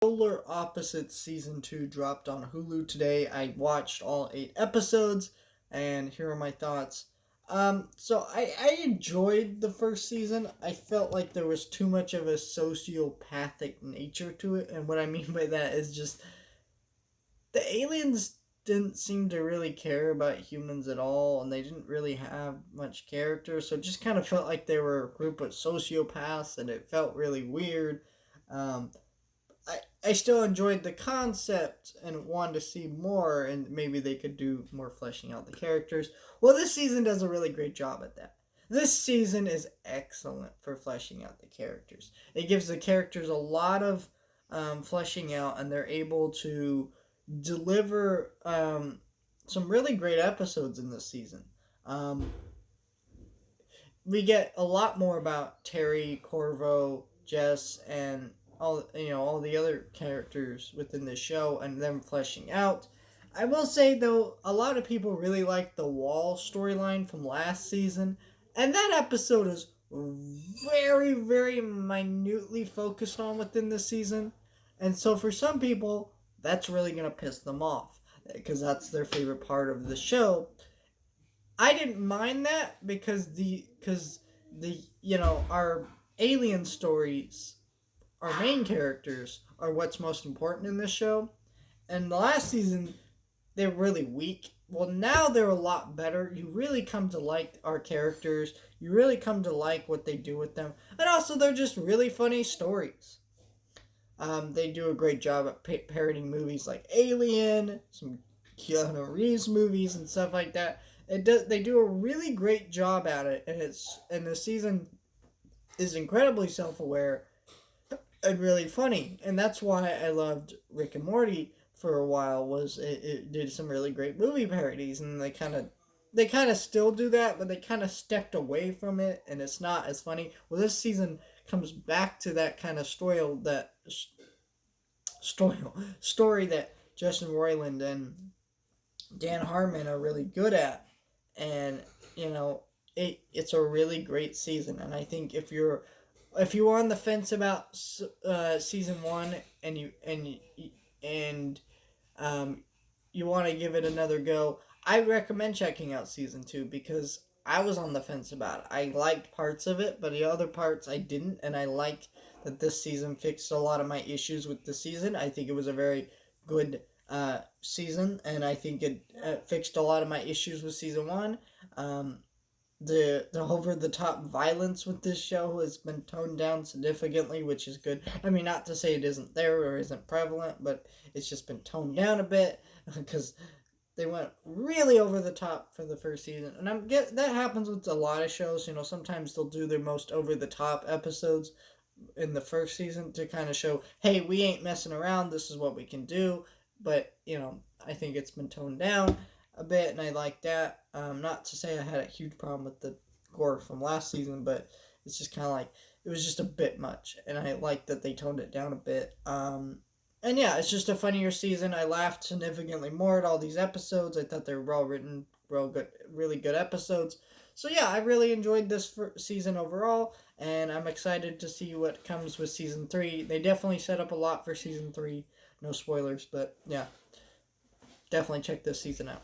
Polar Opposites Season 2 dropped on Hulu today. I watched all 8 episodes, and here are my thoughts. So I enjoyed the first season. I felt like there was too much of a sociopathic nature to it, and what I mean by that is just the aliens didn't seem to really care about humans at all, and they didn't really have much character, so it just kind of felt like they were a group of sociopaths, and it felt really weird. Um, I still enjoyed the concept and wanted to see more, and maybe they could do more fleshing out the characters. Well, this season does a really great job at that. This season is excellent for fleshing out the characters. It gives the characters a lot of fleshing out, and they're able to deliver some really great episodes in this season. Um, we get a lot more about Terry, Corvo, Jess, and all the other characters within the show and them fleshing out. I will say though, a lot of people really like the Wall storyline from last season, and that episode is very, very minutely focused on within this season. And so for some people, that's really gonna piss them off because that's their favorite part of the show. I didn't mind that because the our alien stories, our main characters are what's most important in this show. And the last season they're really weak. Well, now they're a lot better. You really come to like our characters. You really come to like what they do with them, and also they're just really funny stories. They do a great job at parodying movies like Alien, some Keanu Reeves movies, and stuff like that. They do a really great job at it, and the season is incredibly self aware and really funny, and that's why I loved Rick and Morty for a while. Was it did some really great movie parodies, and they kind of still do that, but they kind of stepped away from it, and it's not as funny. Well, this season comes back to that kind of story that Justin Roiland and Dan Harmon are really good at, and it's a really great season. And I think if you're on the fence about season one, and um, you want to give it another go, I recommend checking out season two because I was on the fence about it. I liked parts of it, but the other parts I didn't, and I liked that this season fixed a lot of my issues with the season. I think it was a very good season, and I think it fixed a lot of my issues with season one. Um, the over the top violence with this show has been toned down significantly, which is good. I mean, not to say it isn't there or isn't prevalent, but it's just been toned down a bit because they went really over the top for the first season, and that happens with a lot of shows. Sometimes they'll do their most over the top episodes in the first season to kind of show, hey, we ain't messing around. This is what we can do. But I think it's been toned down a bit, and I like that. Not to say I had a huge problem with the gore from last season, but it's just kind of like it was just a bit much, and I like that they toned it down a bit. And yeah, it's just a funnier season. I laughed significantly more at all these episodes. I thought they were well written, real good, really good episodes. So yeah, I really enjoyed this season overall, and I'm excited to see what comes with season three. They definitely set up a lot for season three. No spoilers, but yeah, definitely check this season out.